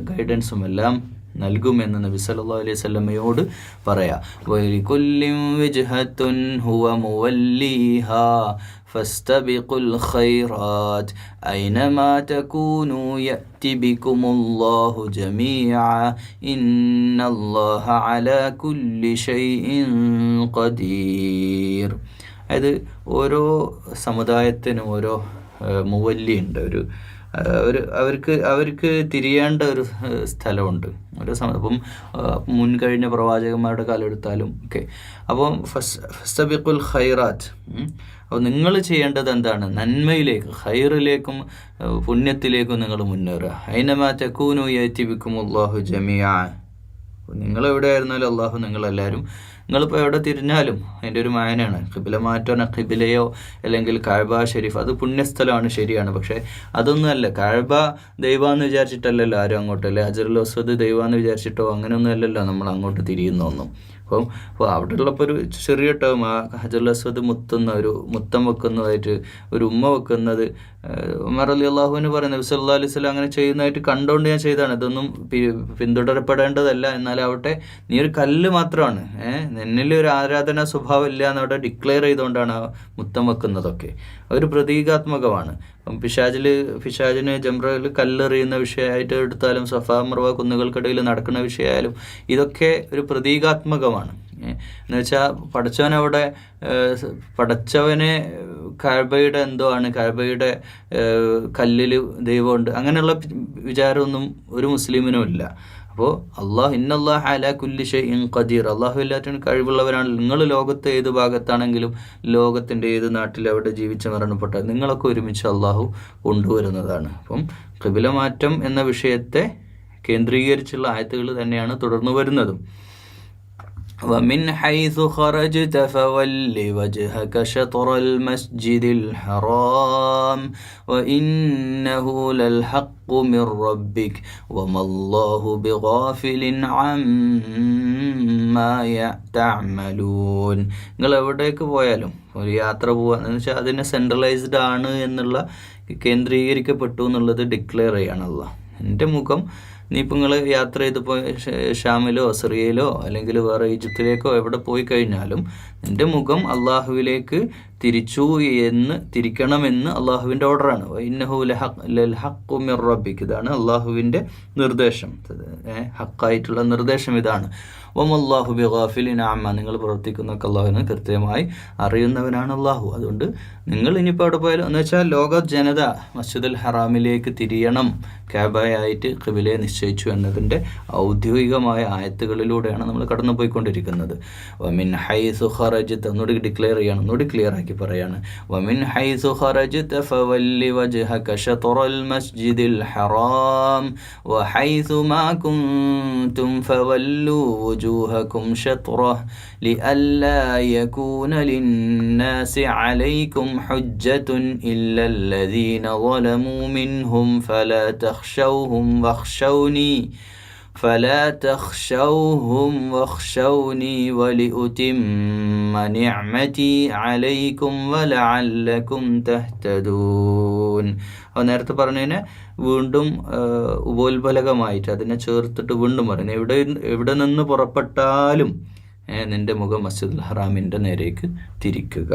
ഗൈഡൻസും എല്ലാം നൽകുമെന്ന് നബി സല്ലല്ലാഹു അലൈഹി വസല്ലമയോട് പറയാം. വലികുല്ലിൻ വജ്ഹത്തുൻ ഹുവ മുവല്ലിഹാ ഫസ്തബിഖുൽ ഖൈറാത്ത് ഐനമാ തകൂനൂ യഅതി ബികുമുല്ലാഹു ജമീഅ ഇന്നല്ലാഹ അലാ കുല്ലി ഷൈഇൻ ഖദീർ. അതായത് ഓരോ സമുദായത്തിനും ഓരോ മുവല്ലിയുണ്ട്, അവർക്ക് തിരിയേണ്ട ഒരു സ്ഥലമുണ്ട്. ഓരോ അപ്പം മുൻകഴിഞ്ഞ പ്രവാചകന്മാരുടെ കാലം എടുത്താലും ഒക്കെ. അപ്പം ഫസ്തബിഖുൽ ഖൈറാത്ത്, അപ്പോൾ നിങ്ങൾ ചെയ്യേണ്ടത് എന്താണ്? നന്മയിലേക്ക്, ഖൈറിലേക്കും പുണ്യത്തിലേക്കും നിങ്ങൾ മുന്നേറുക. ഐനമാ തകൂനൂ യഅതി ബികുമുല്ലാഹു ജമീഅ. നിങ്ങളെവിടെ ആയിരുന്നാലും അള്ളാഹു നിങ്ങളെല്ലാവരും, നിങ്ങളിപ്പോൾ എവിടെ തിരിഞ്ഞാലും അതിൻ്റെ ഒരു മായനാണ്. ഖിബില മാറ്റാൻ ഖിബിലയോ അല്ലെങ്കിൽ കഅബ ഷരീഫ്, അത് പുണ്യസ്ഥലമാണ്, ശരിയാണ്. പക്ഷേ അതൊന്നുമല്ല. കഅബ ദൈവമെന്ന് വിചാരിച്ചിട്ടല്ലല്ലോ ആരും അങ്ങോട്ട്, അല്ലെ ഹജറുൽ അസ്വദ് ദൈവമെന്ന് വിചാരിച്ചിട്ടോ അങ്ങനെയൊന്നും അല്ലല്ലോ നമ്മൾ അങ്ങോട്ട് തിരിയുന്നൊന്നും. അപ്പോൾ അവിടെ ഉള്ളപ്പോൾ ഒരു ചെറിയ ടേം, ആ ഹജറുൽ അസ്വദ് മുത്തം വെക്കുന്നതായിട്ട് ഒരു ഉമ്മ വെക്കുന്നത് ഉമർ റളിയല്ലാഹുവിന് പറയുന്നത് നബി സല്ലല്ലാഹു അലൈഹി വസല്ലം അങ്ങനെ ചെയ്യുന്നതായിട്ട് കണ്ടുകൊണ്ട് ഞാൻ ചെയ്തതാണ്. ഇതൊന്നും പിന്തുടരപ്പെടേണ്ടതല്ല. എന്നാലാവട്ടെ നീ ഒരു കല്ല് മാത്രമാണ്, നിന്നിൽ ഒരു ആരാധനാ സ്വഭാവം ഇല്ല എന്നവിടെ ഡിക്ലെയർ ചെയ്തുകൊണ്ടാണ് ആ മുത്തം വെക്കുന്നതൊക്കെ. ഒരു പ്രതീകാത്മകമാണ്. പിശാചിന് ജംറയിൽ കല്ലെറിയുന്ന വിഷയമായിട്ട് എടുത്താലും സഫാ മർവ കുന്നുകൾക്കിടയിൽ നടക്കുന്ന വിഷയമായാലും ഇതൊക്കെ ഒരു പ്രതീകാത്മകമാണ്. എന്നുവെച്ചാൽ പടച്ചവനെ കഅബയുടെ എന്തോ ആണ്, കഅബയുടെ കല്ലിൽ ദൈവമുണ്ട്, അങ്ങനെയുള്ള വിചാരമൊന്നും ഒരു മുസ്ലിമിനും ഇല്ല. അപ്പോൾ ഇന്നല്ലാഹ അലാ കുല്ലി ഷൈഇൻ ഖദീർ, അള്ളാഹു എല്ലാറ്റിനും കഴിവുള്ളവരാണ്. നിങ്ങൾ ലോകത്ത് ഏത് ഭാഗത്താണെങ്കിലും, ലോകത്തിൻ്റെ ഏത് നാട്ടിൽ അവിടെ ജീവിച്ച് മരണപ്പെട്ട നിങ്ങളൊക്കെ ഒരുമിച്ച് അള്ളാഹു കൊണ്ടുവരുന്നതാണ്. അപ്പം ഖിബില മാറ്റം എന്ന വിഷയത്തെ കേന്ദ്രീകരിച്ചുള്ള ആയത്തുകൾ തന്നെയാണ് തുടർന്നു വരുന്നതും. ومن حيث خرجت فول وجهك شطر المسجد الحرام وإنه للحق من ربك وما الله بغافل عما تعملون. നിങ്ങൾ എവിടേക്ക് പോയാലും ഒരു യാത്ര പോകാന്ന് വെച്ചാൽ അതിനെ സെൻട്രലൈസ്ഡ് ആണ് എന്നുള്ള, കേന്ദ്രീകരിക്കപ്പെട്ടു എന്നുള്ളത് ഡിക്ലെയർ ചെയ്യണമല്ല. എൻ്റെ മുഖം നീ ഇപ്പം നിങ്ങൾ യാത്ര ചെയ്ത് പോയി ഷാമിലോ സിറിയയിലോ അല്ലെങ്കിൽ വേറെ ഈജിപ്തിലേക്കോ എവിടെ പോയി കഴിഞ്ഞാലും നിൻ്റെ മുഖം അള്ളാഹുവിലേക്ക് തിരിച്ചു തിരിക്കണമെന്ന് അള്ളാഹുവിൻ്റെ ഓർഡറാണ്. ഇന്നഹു ലൽഹഖു മിർ റബ്ബിക്, ഇതാണ് അള്ളാഹുവിൻ്റെ നിർദ്ദേശം, ഹക്കായിട്ടുള്ള നിർദ്ദേശം ഇതാണ്. വമല്ലാഹു ബിഗാഫിലിൻ അമ്മാ, നിങ്ങൾ പ്രവർത്തിക്കുന്നൊക്കെ അള്ളാഹുവിനെ കൃത്യമായി അറിയുന്നവനാണ് അള്ളാഹു. അതുകൊണ്ട് നിങ്ങൾ ഇനിയിപ്പോൾ അവിടെ പോയാലും എന്ന് വെച്ചാൽ ലോക ജനത മസ്ജിദുൽ ഹറാമിലേക്ക് തിരിയണം, കാബയായിട്ട് ഖിബിലയെ നിശ്ചയിച്ചു എന്നതിൻ്റെ ഔദ്യോഗികമായ ആയത്തുകളിലൂടെയാണ് നമ്മൾ കടന്നു പോയിക്കൊണ്ടിരിക്കുന്നത്. വമിൻ ഹൈസു ഖറജ്ത, ഒന്നുകൂടി ഡിക്ലെയർ ചെയ്യണം, ഒന്നുകൂടി ക്ലിയർ ആക്കി പറയാണ്. വമിൻ ഹൈസു ഖറജ്ത ഫവല്ലി വജ്ഹക ശത്റൽ മസ്ജിദിൽ ഹറാം വഹൈസു മാ കുൻതും ഫവല്ലു وجوهكم شطرة لئلا يكون للناس عليكم حجة إلا الذين ظلموا منهم فلا تخشوهم واخشوني ولأتم نعمتي عليكم ولعلكم تهتدون. നേരത്തെ പറഞ്ഞതിനെ വീണ്ടും ഉപോത്ബലകമായിട്ട് അതിനെ ചേർത്തിട്ട് വീണ്ടും പറയുന്നത്, എവിടെ നിന്ന് പുറപ്പെട്ടാലും നിന്റെ മുഖം മസ്ജിദുൽ ഹറാമിൻ്റെ നേരേക്ക് തിരിക്കുക.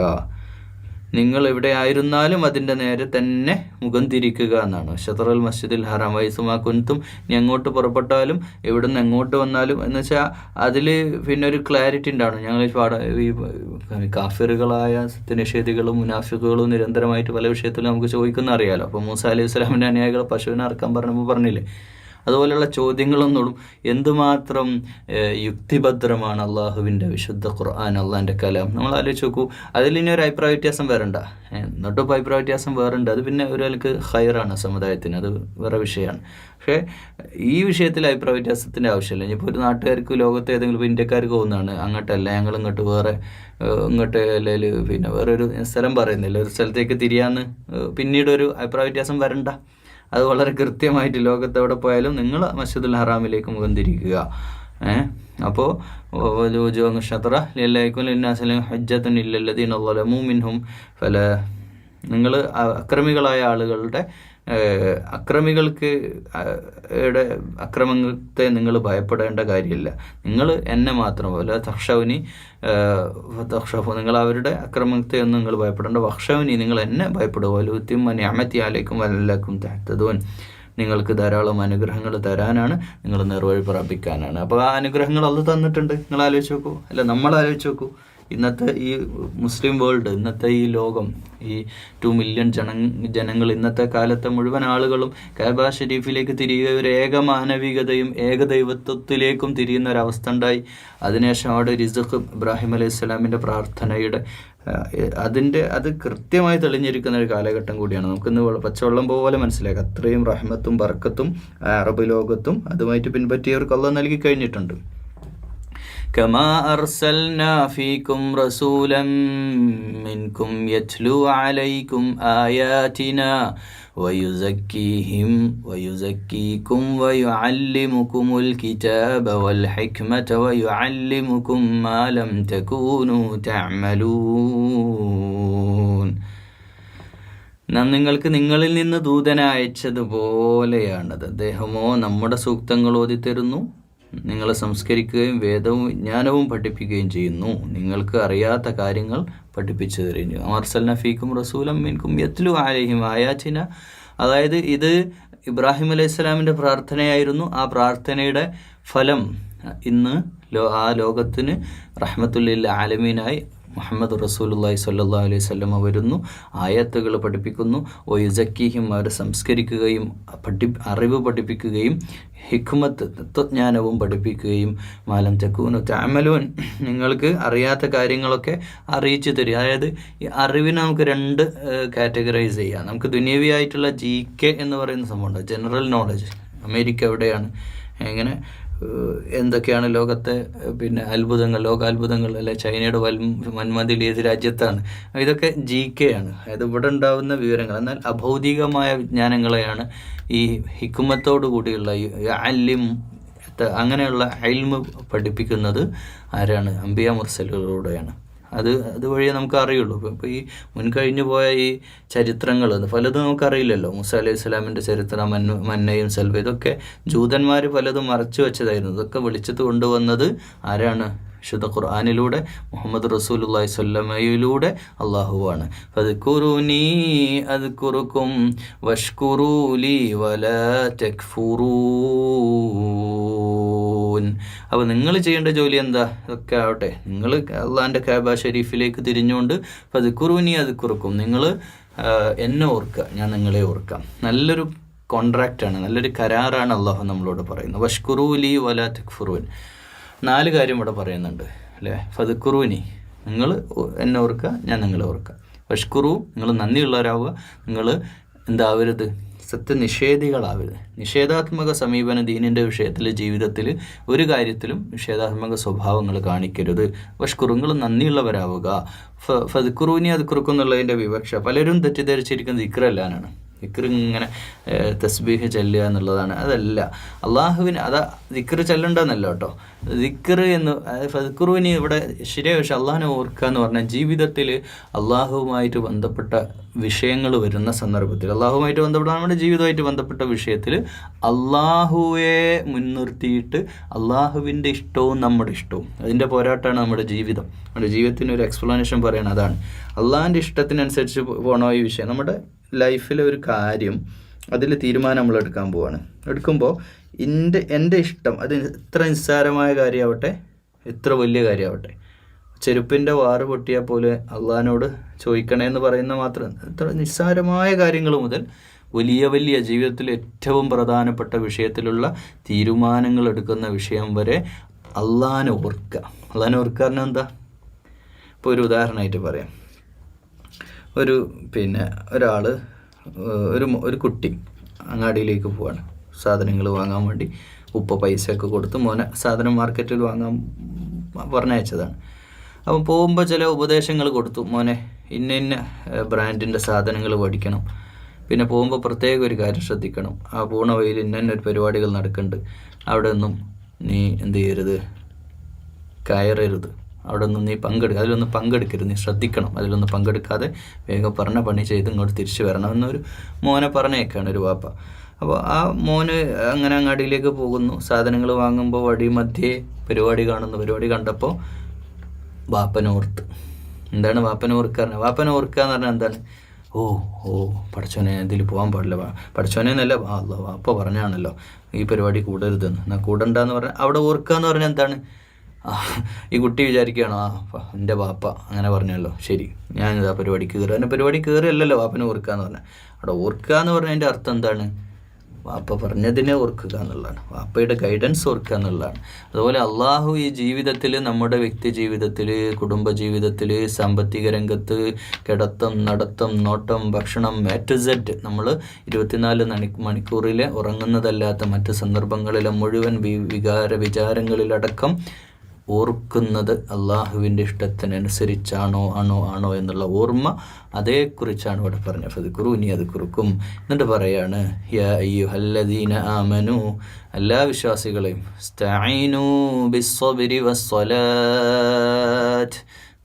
നിങ്ങൾ എവിടെ ആയിരുന്നാലും അതിൻ്റെ നേരെ തന്നെ മുഖം തിരിക്കുക എന്നാണ്. ഷത്റൽ മസ്ജിദുൽ ഹറാം വൈസുമാ കുൻതും, ഇനി എങ്ങോട്ട് പുറപ്പെട്ടാലും എവിടെ നിന്ന് എങ്ങോട്ട് വന്നാലും എന്ന് വെച്ചാൽ അതിൽ പിന്നെ ഒരു ക്ലാരിറ്റി ഉണ്ടാണ്. ഞങ്ങൾ ഈ കാഫിറുകളായ സത്യനിഷേധികളും മുനാഫിക്കുകളും നിരന്തരമായിട്ട് പല വിഷയത്തിലും നമുക്ക് ചോദിക്കുന്ന അറിയാലോ. അപ്പോൾ മൂസ അലൈഹി സ്വലാമിൻ്റെ അനുയായികൾ പശുവിനെ അറക്കാൻ പറഞ്ഞപ്പോൾ പറഞ്ഞില്ലേ, അതുപോലെയുള്ള ചോദ്യങ്ങളൊന്നും എന്തുമാത്രം യുക്തിഭദ്രമാണ് അള്ളാഹുവിൻ്റെ വിശുദ്ധ ഖുർആൻ, അള്ളാഹിൻ്റെ കലാം. നമ്മൾ ആലോചിച്ച് നോക്കൂ, അതിലിനി ഒരു അഭിപ്രായ വ്യത്യാസം വേറണ്ട, എന്നിട്ടിപ്പോൾ അഭിപ്രായ വ്യത്യാസം വേറുണ്ട്, അത് പിന്നെ ഒരാൾക്ക് ഹൈറാണ് സമുദായത്തിന്, അത് വേറെ വിഷയമാണ്. പക്ഷേ ഈ വിഷയത്തിൽ അഭിപ്രായ വ്യത്യാസത്തിൻ്റെ ആവശ്യമില്ല. ഇനിയിപ്പോൾ ഒരു നാട്ടുകാർക്ക് ലോകത്ത് ഏതെങ്കിലും ഇപ്പോൾ ഇന്ത്യക്കാർക്ക് തോന്നുന്നതാണ് അങ്ങോട്ടല്ല, ഞങ്ങൾ ഇങ്ങോട്ട് വേറെ ഇങ്ങോട്ട് അല്ലെങ്കിൽ പിന്നെ വേറൊരു സ്ഥലം പറയുന്നില്ല, ഒരു സ്ഥലത്തേക്ക് തിരിയാന്ന് പിന്നീടൊരു അഭിപ്രായ വ്യത്യാസം വരണ്ട. അത് വളരെ കൃത്യമായിട്ട് ലോകത്ത് എവിടെ പോയാലും നിങ്ങൾ മസ്ജിദുൽ ഹറാമിലേക്ക് മുഖം തിരിക്കുക. അപ്പോൾ ഷത്ര ലില്ലാഹിക്കും ലിന്നാസിലും ഹജ്ജത്തുൻ ഇല്ലല്ലദീന ളലമൂ മിൻഹും ഫല, നിങ്ങൾ അക്രമികളായ ആളുകളുടെ അക്രമത്തെ നിങ്ങൾ ഭയപ്പെടേണ്ട കാര്യമില്ല. നിങ്ങൾ എന്നെ മാത്രം പോലെ തക്ഷൗനി നിങ്ങൾ അവരുടെ അക്രമത്തെ ഒന്നും നിങ്ങൾ ഭയപ്പെടേണ്ട. വക്ഷൗനി, നിങ്ങൾ എന്നെ ഭയപ്പെടുക. വലുത്തിം നിഅമതി അലൈക്കും വലല്ലക്കും തഹ്തദൂൻ, നിങ്ങൾക്ക് ധാരാളം അനുഗ്രഹങ്ങൾ തരാനാണ്, നിങ്ങൾ നേർവഴി പ്രാപിക്കാനാണ്. അപ്പോൾ ആ അനുഗ്രഹങ്ങൾ അള്ളാഹു തന്നിട്ടുണ്ട്. നിങ്ങൾ ആലോചിച്ച് നോക്കൂ, അല്ല നമ്മൾ ആലോചിച്ച് നോക്കൂ. ഇന്നത്തെ ഈ മുസ്ലിം വേൾഡ്, ഇന്നത്തെ ഈ ലോകം, ഈ 2 മില്യൺ ജനങ്ങൾ, ഇന്നത്തെ കാലത്തെ മുഴുവൻ ആളുകളും കഅബ ഷരീഫിലേക്ക് തിരിയുക, ഒരു ഏകമാനവികതയും ഏകദൈവത്വത്തിലേക്കും തിരിയുന്ന ഒരവസ്ഥ ഉണ്ടായി. അതിനുശേഷം അവിടെ റിസ്ഖ് ഇബ്രാഹിം അലൈഹി സ്വലാമിൻ്റെ പ്രാർത്ഥനയുടെ അത് കൃത്യമായി തെളിഞ്ഞിരിക്കുന്ന ഒരു കാലഘട്ടം കൂടിയാണ്. നമുക്കിന്ന് പച്ചവെള്ളം പോലെ മനസ്സിലാക്കാം. അത്രയും റഹ്മത്തും ബർക്കത്തും അറബ് ലോകത്തും അതുമായിട്ട് പിൻപറ്റിയവർക്ക് അല്ലാഹു നൽകി കഴിഞ്ഞിട്ടുണ്ട്. كما أرسلنا فيكم رسولا منكم يتلو عليكم آياتنا ويزكيكم ويعلمكم الكتاب والحكمة ويعلمكم ما لم تكونوا تعملون. നാം നിങ്ങൾക്ക് നിങ്ങളിൽ നിന്ന് ദൂതനെ അയച്ചതുപോലെയാണത്. അദ്ദേഹമോ നമ്മുടെ സൂക്തങ്ങൾ ഓതിത്തരുന്നു, നിങ്ങളെ സംസ്കരിക്കുകയും വേദവും വിജ്ഞാനവും പഠിപ്പിക്കുകയും ചെയ്യുന്നു, നിങ്ങൾക്ക് അറിയാത്ത കാര്യങ്ങൾ പഠിപ്പിച്ചു തരുന്നു. അർസൽന ഫീക്കും റസൂലം മിൻകും യത്ലു അലൈഹിം ആയാതിന, അതായത് ഇത് ഇബ്രാഹിം അലൈഹി സ്വലാമിൻ്റെ പ്രാർത്ഥനയായിരുന്നു. ആ പ്രാർത്ഥനയുടെ ഫലം ഇന്ന് ആ ലോകത്തിന് റഹ്മത്തുല്ലിൽ ആലമീനായി മുഹമ്മദ് റസൂലുള്ളാഹി സ്വല്ലല്ലാഹു അലൈഹി വസല്ലം വരുന്നു, ആയത്തുകൾ പഠിപ്പിക്കുന്നു. വയുസക്കീഹിം, അവരെ സംസ്കരിക്കുകയും അറിവ് പഠിപ്പിക്കുകയും ഹിക്മത്ത് തത്വജ്ഞാനവും പഠിപ്പിക്കുകയും മാലം തകൂനു തഅമലൂൻ, നിങ്ങൾക്ക് അറിയാത്ത കാര്യങ്ങളൊക്കെ അറിയിച്ചു തരും. അതായത് ഈ അറിവിനെ നമുക്ക് 2 കാറ്റഗറൈസ് ചെയ്യാം. നമുക്ക് ദുനിയവിയായിട്ടുള്ള GK എന്ന് പറയുന്ന സംഭവമുണ്ട്, ജനറൽ നോളജ്. അമേരിക്ക എവിടെയാണ്, എങ്ങനെ എന്തൊക്കെയാണ് ലോകത്തെ പിന്നെ അത്ഭുതങ്ങൾ, ലോകാത്ഭുതങ്ങൾ, അല്ലെ ചൈനയുടെ വൻമതിൽ ഏത് രാജ്യത്താണ്, ഇതൊക്കെ GK ആണ്. അതായത് ഇവിടെ ഉണ്ടാകുന്ന വിവരങ്ങൾ. എന്നാൽ അഭൗതികമായ വിജ്ഞാനങ്ങളെയാണ് ഈ ഹിക്മത്തോടു കൂടിയുള്ള അല്ലിം അങ്ങനെയുള്ള ഇൽമ് പഠിപ്പിക്കുന്നത് ആരാണ്? അംബിയ മുർസലുകളോടെയാണ്. അതുവഴിയേ നമുക്ക് അറിയുള്ളൂ. ഇപ്പോൾ ഈ മുൻകഴിഞ്ഞു പോയ ഈ ചരിത്രങ്ങൾ പലതും നമുക്കറിയില്ലല്ലോ. മൂസ അലൈഹി സ്വലാമിൻ്റെ ചരിത്രം, മന്നയും സൽവ, ഇതൊക്കെ ജൂതന്മാർ പലതും മറച്ചു വെച്ചതായിരുന്നു. ഇതൊക്കെ വെളിച്ചത്ത് കൊണ്ടുവന്നത് ആരാണ്? വിശുദ്ധ ഖുർആനിലൂടെ മുഹമ്മദ് റസൂലുള്ളാഹി സ്വല്ലല്ലാഹു അള്ളാഹുവാണ്. ഫദ്കുറൂനി അദ്കുറുക്കും വഷ്കുറൂലി വലാ തക്ഫുറൂൻ. അപ്പോൾ നിങ്ങൾ ചെയ്യേണ്ട ജോലി എന്താ? ഇതൊക്കെ ആവട്ടെ, നിങ്ങൾ അള്ളാഹിൻ്റെ കഅബ ഷരീഫിലേക്ക് തിരിഞ്ഞുകൊണ്ട് ഫദ്കുറൂനി അദ്കുറുക്കും, നിങ്ങൾ എന്നെ ഓർക്കുക, ഞാൻ നിങ്ങളെ ഓർക്കാം. നല്ലൊരു കോൺട്രാക്റ്റാണ്, നല്ലൊരു കരാറാണ് അള്ളാഹു നമ്മളോട് പറയുന്നത്. വഷ്കുറൂലി വലാ തക്ഫുറൂൻ. 4 കാര്യം ഇവിടെ പറയുന്നുണ്ട് അല്ലേ. ഫദ്കുറൂനി, നിങ്ങൾ എന്നെ ഓർക്കുക, ഞാൻ നിങ്ങളെ ഓർക്കുക. വഷ്കുറു, നിങ്ങൾ നന്ദിയുള്ളവരാവുക. നിങ്ങൾ എന്താവരുത്? സത്യനിഷേധികളാവരുത്. നിഷേധാത്മക സമീപനം ദീനിൻ്റെ വിഷയത്തിൽ, ജീവിതത്തിൽ ഒരു കാര്യത്തിലും നിഷേധാത്മക സ്വഭാവങ്ങൾ കാണിക്കരുത്. വഷ്കുറു, നിങ്ങൾ നന്ദിയുള്ളവരാവുക. ഫദ്കുറൂനി അദ്കുറുക്കും എന്നുള്ളതിൻ്റെ വിവക്ഷ പലരും തെറ്റിദ്ധരിച്ചിരിക്കുന്നത് ദിക്റല്ലാനാണ്. ദിക്ർ ഇങ്ങനെ തസ്ബീഹ് ചെല്ലുക എന്നുള്ളതാണ്. അതല്ല, അള്ളാഹുവിന് അതാ ദിക്ർ ചെല്ലണ്ടെന്നല്ല കേട്ടോ. ദിക്ർ എന്ന് ഫദ്കുറൂനി ഇവിടെ ശരിയായ പക്ഷേ അള്ളാഹിനെ ഓർക്കുക എന്ന് പറഞ്ഞാൽ ജീവിതത്തിൽ അള്ളാഹുവുമായിട്ട് ബന്ധപ്പെട്ട വിഷയങ്ങൾ വരുന്ന സന്ദർഭത്തിൽ, അള്ളാഹുമായിട്ട് ബന്ധപ്പെട്ട നമ്മുടെ ജീവിതമായിട്ട് ബന്ധപ്പെട്ട വിഷയത്തിൽ അള്ളാഹുവെ മുൻനിർത്തിയിട്ട് അള്ളാഹുവിൻ്റെ ഇഷ്ടവും നമ്മുടെ ഇഷ്ടവും, അതിൻ്റെ പോരാട്ടമാണ് നമ്മുടെ ജീവിതം. നമ്മുടെ ജീവിതത്തിന് ഒരു എക്സ്പ്ലനേഷൻ പറയണം. അതാണ് അള്ളാഹിൻ്റെ ഇഷ്ടത്തിനനുസരിച്ച് പോകണോ ഈ വിഷയം. നമ്മുടെ ലൈഫിലെ ഒരു കാര്യം, അതിൽ തീരുമാനം നമ്മൾ എടുക്കാൻ പോവാണ്. എടുക്കുമ്പോൾ എൻ്റെ ഇഷ്ടം, അത് എത്ര നിസ്സാരമായ കാര്യമാവട്ടെ, എത്ര വലിയ കാര്യമാവട്ടെ, ചെരുപ്പിൻ്റെ വാറ് പൊട്ടിയാൽ പോലെ അള്ളാഹിനോട് ചോദിക്കണേ എന്ന് പറയുന്ന മാത്രം എത്ര നിസ്സാരമായ കാര്യങ്ങൾ മുതൽ വലിയ വലിയ ജീവിതത്തിൽ ഏറ്റവും പ്രധാനപ്പെട്ട വിഷയത്തിലുള്ള തീരുമാനങ്ങൾ എടുക്കുന്ന വിഷയം വരെ അള്ളാഹിനെ ഓർക്കുക. അള്ളാഹിനെ ഓർക്കുക പറഞ്ഞാൽ എന്താ? ഇപ്പോൾ ഒരു ഉദാഹരണമായിട്ട് പറയാം. ഒരാൾ ഒരു കുട്ടി അങ്ങാടിയിലേക്ക് പോവാണ് സാധനങ്ങൾ വാങ്ങാൻ വേണ്ടി. ഉപ്പ പൈസയൊക്കെ കൊടുത്ത് മോനെ സാധനം മാർക്കറ്റിൽ വാങ്ങാൻ പറഞ്ഞയച്ചതാണ്. അപ്പം പോകുമ്പോൾ ചില ഉപദേശങ്ങൾ കൊടുത്തു. മോനെ ഇന്ന ബ്രാൻഡിൻ്റെ സാധനങ്ങൾ പഠിക്കണം, പിന്നെ പോകുമ്പോൾ പ്രത്യേക ഒരു കാര്യം ശ്രദ്ധിക്കണം, ആ പോണ വഴിയിൽ ഇന്നൊരു പരിപാടികൾ നടക്കുന്നുണ്ട്, അവിടെ ഒന്നും നീ എന്ത് ചെയ്യരുത്, കയറരുത്, അവിടെ ഒന്നും നീ അതിലൊന്നും പങ്കെടുക്കരുത്, നീ ശ്രദ്ധിക്കണം, അതിലൊന്നും പങ്കെടുക്കാതെ വേഗം പറഞ്ഞ പണി ചെയ്ത് ഇങ്ങോട്ട് തിരിച്ചു വരണം എന്നൊരു മോനെ പറഞ്ഞേക്കാണ് ഒരു വാപ്പ. അപ്പോൾ ആ മോന് അങ്ങനെ അങ്ങാടിയിലേക്ക് പോകുന്നു. സാധനങ്ങൾ വാങ്ങുമ്പോൾ വഴി മധ്യേ പരിപാടി കാണുന്നു. പരിപാടി കണ്ടപ്പോൾ വാപ്പനോർത്ത്. എന്താണ് വാപ്പനോർക്കുക? വാപ്പനോർക്കുക എന്ന് പറഞ്ഞാൽ എന്താണ്? പടച്ചോനെ ഇതിൽ പോകാൻ പാടില്ല, പടച്ചോനെ എന്നല്ല വാപ്പ പറഞ്ഞാണല്ലോ ഈ പരിപാടി കൂടരുതെന്ന്. എന്നാൽ കൂടണ്ടെന്ന് പറഞ്ഞാൽ അവിടെ ഓർക്കുക എന്ന് പറഞ്ഞാൽ എന്താണ്? ഈ കുട്ടി വിചാരിക്കുകയാണോ, എൻ്റെ വാപ്പ അങ്ങനെ പറഞ്ഞല്ലോ, ശരി ഞാനിതാ പരിപാടിക്ക് കയറുക. അതിൻ്റെ പരിപാടി കയറിയല്ലല്ലോ വാപ്പനെ ഓർക്കുക എന്ന് പറഞ്ഞാൽ. അവിടെ ഓർക്കുക എന്ന് പറഞ്ഞതിൻ്റെ അർത്ഥം എന്താണ്? വാപ്പ പറഞ്ഞതിനെ ഓർക്കുക എന്നുള്ളതാണ്, വാപ്പയുടെ ഗൈഡൻസ് ഓർക്കുക എന്നുള്ളതാണ്. അതുപോലെ അള്ളാഹു ഈ ജീവിതത്തിൽ, നമ്മുടെ വ്യക്തി ജീവിതത്തിൽ, കുടുംബ ജീവിതത്തിൽ, സാമ്പത്തിക രംഗത്ത്, കിടത്തം, നടത്തം, നോട്ടം, ഭക്ഷണം, A to Z, നമ്മൾ 24 മണിക്കൂറിൽ ഉറങ്ങുന്നതല്ലാത്ത മറ്റ് സന്ദർഭങ്ങളിലെ മുഴുവൻ വിചാരങ്ങളിലടക്കം ഓർക്കുന്നത് അള്ളാഹുവിൻ്റെ ഇഷ്ടത്തിനനുസരിച്ചാണോ ആണോ എന്നുള്ള ഓർമ്മ, അതേക്കുറിച്ചാണ് ഇവിടെ പറഞ്ഞത്. ഫദ്കുറൂനി അദ്കുറുക്കും. എന്നിട്ട് പറയാണ്, യാ അയ്യുഹല്ലദീന ആമനു, എല്ലാ വിശ്വാസികളെയും, ഇസ്തഈനൂ ബിസ്സബ്രി വസ്സലാത്ത്,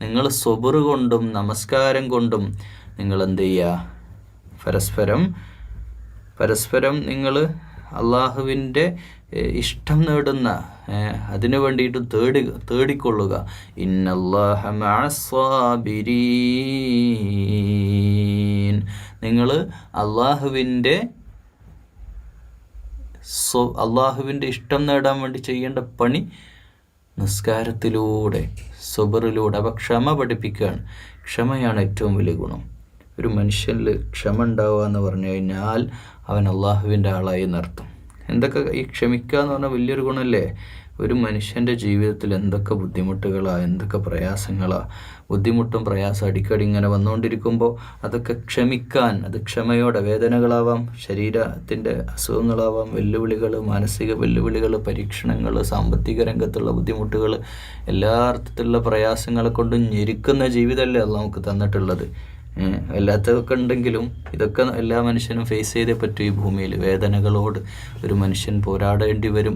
നിങ്ങൾ സബർ കൊണ്ടും നമസ്കാരം കൊണ്ടും നിങ്ങൾ എന്ത് ചെയ്യുക? പരസ്പരം നിങ്ങൾ അള്ളാഹുവിൻ്റെ ഇഷ്ടം നേടുന്ന, അതിനു വേണ്ടിയിട്ട് തേടിക്കൊള്ളുക. ഇന്നല്ലാഹ മഅസ്സാബിരീൻ, നിങ്ങൾ അള്ളാഹുവിൻ്റെ ഇഷ്ടം നേടാൻ വേണ്ടി ചെയ്യേണ്ട പണി നിസ്കാരത്തിലൂടെ, സബറിലൂടെ. അപ്പോൾ ക്ഷമ പഠിപ്പിക്കുകയാണ്. ക്ഷമയാണ് ഏറ്റവും വലിയ ഗുണം. ഒരു മനുഷ്യനിൽ ക്ഷമ ഉണ്ടാവുക എന്ന് പറഞ്ഞു കഴിഞ്ഞാൽ അവൻ അള്ളാഹുവിൻ്റെ ആളായി എന്നർത്ഥം. എന്തൊക്കെ ഈ ക്ഷമിക്കുക എന്ന് പറഞ്ഞാൽ വലിയൊരു ഗുണമല്ലേ? ഒരു മനുഷ്യൻ്റെ ജീവിതത്തിൽ എന്തൊക്കെ ബുദ്ധിമുട്ടുകളാണ്, എന്തൊക്കെ പ്രയാസങ്ങളാണ്. ബുദ്ധിമുട്ടും പ്രയാസം അടിക്കടി ഇങ്ങനെ വന്നുകൊണ്ടിരിക്കുമ്പോൾ അതൊക്കെ ക്ഷമിക്കാൻ, അത് ക്ഷമയോടെ, വേദനകളാവാം, ശരീരത്തിൻ്റെ അസുഖങ്ങളാവാം, വെല്ലുവിളികൾ, മാനസിക വെല്ലുവിളികൾ, പരീക്ഷണങ്ങൾ, സാമ്പത്തിക രംഗത്തുള്ള ബുദ്ധിമുട്ടുകൾ, എല്ലാ അർത്ഥത്തിലുള്ള പ്രയാസങ്ങളെ കൊണ്ടും ഞെരുക്കുന്ന ജീവിതമല്ലേ അള്ളാഹ് നമുക്ക് തന്നിട്ടുള്ളത്. എല്ലാത്തൊക്കെ ഉണ്ടെങ്കിലും ഇതൊക്കെ എല്ലാ മനുഷ്യനും ഫേസ് ചെയ്തേ പറ്റൂ. ഈ ഭൂമിയിൽ വേദനകളോട് ഒരു മനുഷ്യൻ പോരാടേണ്ടി വരും,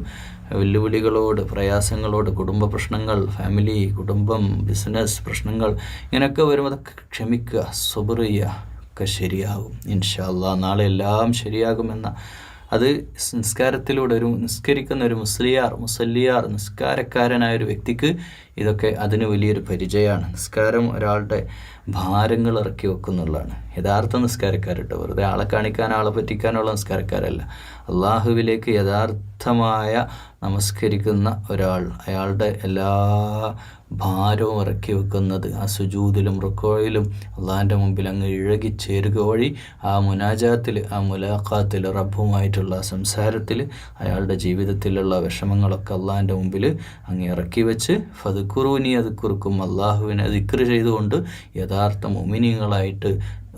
വെല്ലുവിളികളോട്, പ്രയാസങ്ങളോട്, കുടുംബ പ്രശ്നങ്ങൾ, ഫാമിലി, കുടുംബം, ബിസിനസ് പ്രശ്നങ്ങൾ, ഇങ്ങനെയൊക്കെ വരുമ്പോൾ അതൊക്കെ ക്ഷമിക്കുക, സബർ ചെയ്യുക, ഒക്കെ ശരിയാകും ഇൻഷാ അല്ലാഹ്. നാളെ എല്ലാം ശരിയാകുമെന്ന അത് നിസ്കാരത്തിലൂടെ നിസ്കരിക്കുന്ന ഒരു മുസല്ലിയാർ നിസ്കാരക്കാരനായ ഒരു വ്യക്തിക്ക് ഇതൊക്കെ അതിന് വലിയൊരു പരിചയമാണ്. നിസ്കാരം ഒരാളുടെ ഭാരങ്ങൾ ഇറക്കി വെക്കുന്നുള്ളതാണ് യഥാർത്ഥ നിസ്കാരക്കാരിട്ട്. വെറുതെ ആളെ കാണിക്കാൻ, ആളെ പറ്റിക്കാനുള്ള നിസ്കാരക്കാരല്ല. അള്ളാഹുവിലേക്ക് യഥാർത്ഥമായ നമസ്കരിക്കുന്ന ഒരാൾ, അയാളുടെ എല്ലാ ഭാരവും ഇറക്കി വെക്കുന്നത് ആ സുജൂദിലും റുക്കോയിലും അള്ളാഹിൻ്റെ മുമ്പിൽ അങ്ങ് ഇഴകിച്ചേരുക വഴി ആ മുനാജാത്തിൽ, ആ മുലാഖാത്തിൽ, റബ്ബുമായിട്ടുള്ള സംസാരത്തിൽ അയാളുടെ ജീവിതത്തിലുള്ള വിഷമങ്ങളൊക്കെ അള്ളാഹിൻ്റെ മുമ്പിൽ അങ്ങ് ഇറക്കി വെച്ച് ഫദ്കുറൂനി അദ്കുറുക്കും, അള്ളാഹുവിനെ ദിക്ർ ചെയ്തുകൊണ്ട് യഥാർത്ഥ മുഅ്മിനീങ്ങളായിട്ട്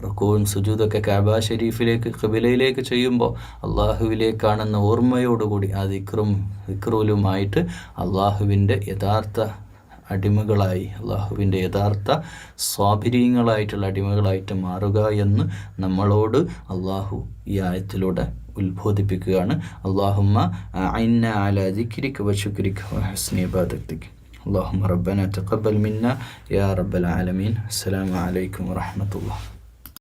റുക്കൂവും സുജൂദൊക്കെ കഅബ ഷരീഫിലേക്ക്, ഖിബലയിലേക്ക് ചെയ്യുമ്പോൾ അള്ളാഹുവിലേക്കാണെന്ന ഓർമ്മയോടുകൂടി ആ ദിക്റുലുമായിട്ട് അള്ളാഹുവിൻ്റെ യഥാർത്ഥ അടിമകളായി, അള്ളാഹുവിൻ്റെ യഥാർത്ഥ സ്വാഭിരീയങ്ങളായിട്ടുള്ള അടിമകളായിട്ട് മാറുക എന്ന് നമ്മളോട് അള്ളാഹു ഈ ആയത്തിലൂടെ ഉത്ബോധിപ്പിക്കുകയാണ്. അല്ലാഹുമ്മ അഇന്ന അലാ ദിക്രിക വശുക്രിക വഹുസ്നി ഇബാദതിക. اللهم ربنا تقبل منا يا رب العالمين. السلام عليكم ورحمة الله.